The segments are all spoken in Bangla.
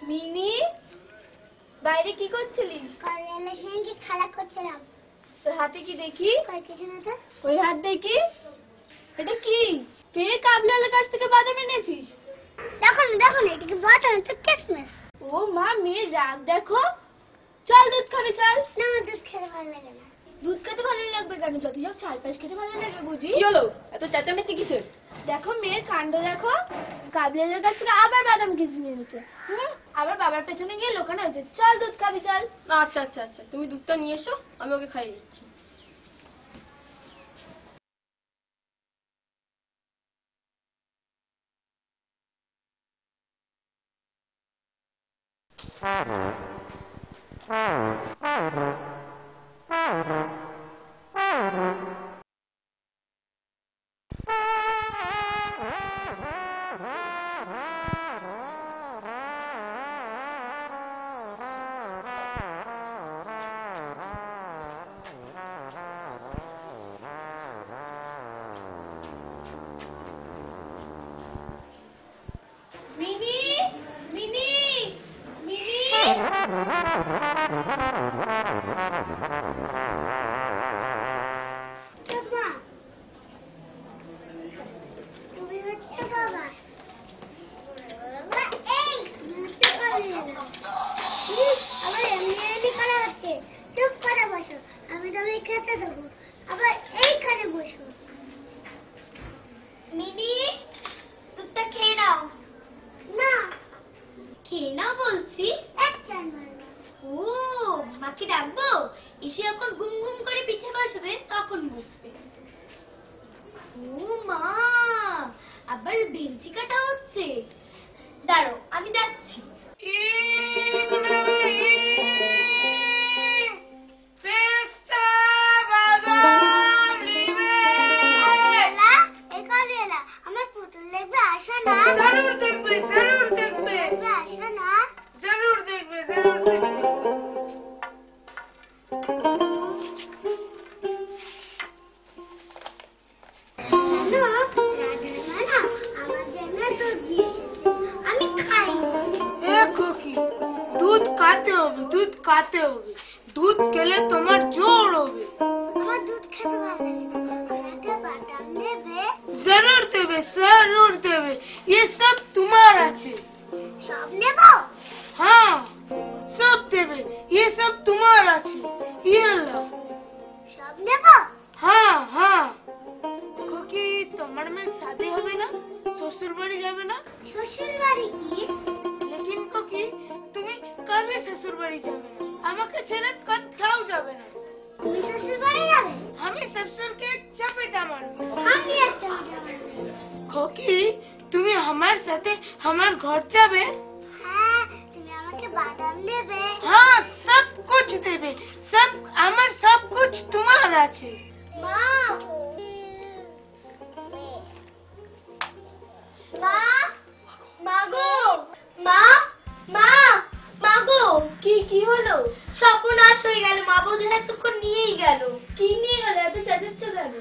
মিনি বাইরে কি করছিলিস? কালের সঙ্গে খেলা করছিলাম। তোর হাতে কি দেখি? কিছু না তো। ওই হাত দেখি। এটা কি? ফের কাবলালের কাছ থেকে বাদাম এনেছিস? দেখো না এটা কি বাদাম তো কিসমিস। ও মা, মেয়ের রাগ দেখো। চল দুধ খাবি চল। না, দুধ খেতে ভালো লাগে না। দুধ খেতে ভালো লাগবে কেন? যত সব চালপাশ খেতে ভালো লাগে বুঝি। কি হলো এত চেঁচামেচি কিসের? দেখো মেয়ের কাণ্ড দেখো, কাবলালের কাছ থেকে আবার বাদাম কিসমিস এনেছে। আবার বাবার পেছনে গিয়ে লোকানো হয়েছে। চল দুধ খাবি চল। আচ্ছা আচ্ছা আচ্ছা, তুমি দুধটা নিয়ে এসো, আমি ওকে খাইয়ে দিচ্ছি। মিনি মিনি মিনি চম্পা, তুমি হচ্ছে বাবা। এই হচ্ছে কাবলা। আবার এমনি করা হচ্ছে। চুপ করে বসো, আমি তোমায় খেতে দেবো। আবার এইখানে বসো। মিনি দুধটা খেয়ে নাও। না, খেয়ে নাও বলছি। এক চামচ। ও মাকে ডাকবো? এসে যখন ঘুম ঘুম করে পিঠে বসবে তখন বুঝবে। ও মা, আবার বেঞ্চি কাটা হচ্ছে। দাঁড়ো আমি যাচ্ছি। আমার পুতুল দেখবে, আসো না। জরুর দেখবে, জরুর দেখবে, আসো না। জরুর দেখবে, জরুর দেখবে। জানো, রাধামা না আমার জন্য দুধ দিয়ে এসেছে। আমি খাই। এ খুকি, দুধ খাতে হবে, দুধ খাতে হবে। দুধ খেলে তোমার জোর হবে। আমার দুধ খেতে ভালো লাগে না। আমাকে বাদাম দেবে? जरूर देवे, जरूर देवे, ये सब तुम्हार আছে। সব নেব? हाँ सब देवे, ये सब तुम्हार আছে। ये लो। সব নেব? हाँ हाँ কি তোমার মেয়ে শাদী হবে না? শ্বশুর বাড়ি যাবে না? শ্বশুর বাড়ি কি? लेकिन কি তুমি কবে শ্বশুর বাড়ি যাবে না? আমাকে ছেড়ে কোথাও যাবে না। তুমি শ্বশুর বাড়ি যাবে? আমি শ্বশুরকে চাপেটা মারবো। আমি একটা মিঠা বানাবো। খোকি তুমি আমার সাথে আমার ঘর যাবে? হ্যাঁ, তুমি আমাকে বাদাম দেবে? हाँ सब कुछ देवे, सब আমার सब कुछ তোমার আছে। মা, মা, মাগো, মা, মা, মাগো। কি হলো? সর্বনাশ হয়ে গেল, মা বোধহয় এতক্ষণ নিয়েই গেল। কি নিয়ে গেল? এত চেঁচাচ্ছ কেন?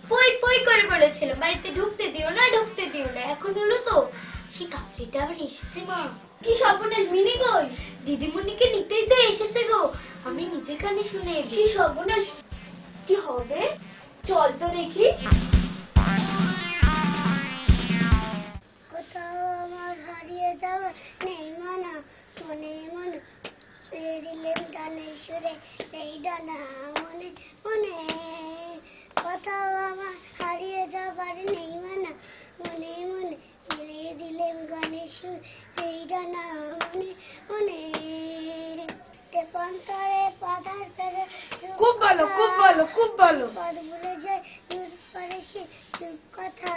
পই পই করে বলেছিল বাড়িতে ঢুকতে দিও না, ঢুকতে দিও না। এখন হলো তো সেই কাপড়িটা আবার এসেছে মা। কি সর্বনাশ, মিনি কই? দিদিমণিকে নিতেই তো এসেছে গো, আমি নিজে কানে শুনে এলি। কি সর্বনাশ, কি হবে? চল তো দেখি। কোথাও আমার হারিয়ে যাওয়া নেই মানা, মনে মনে দিলেন ডানে সুরে এই ডানা মনে মনে। কোথাও আমার হারিয়ে যাবার নেই মানা, মনে মনে মিলিয়ে দিলেন গানের সুর এই ডানা মনে মনে। তেপন্তরে পাতার পেরে খুব ভালো, খুব ভালো, খুব ভালো। পদ ভুলে যায় দূর পরে সে চুপ কথা।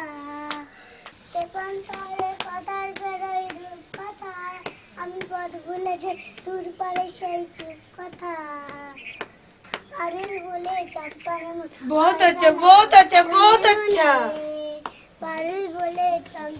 তেপন্তরে পাতার পেরোয় রূপ কথা, আমি পদ ভুলে যাই দূর পরে সেই চুপ কথা। পারুল বলে চম্পার बहुत अच्छा, बहुत अच्छा, बहुत अच्छा। পারুল বলে চম্পা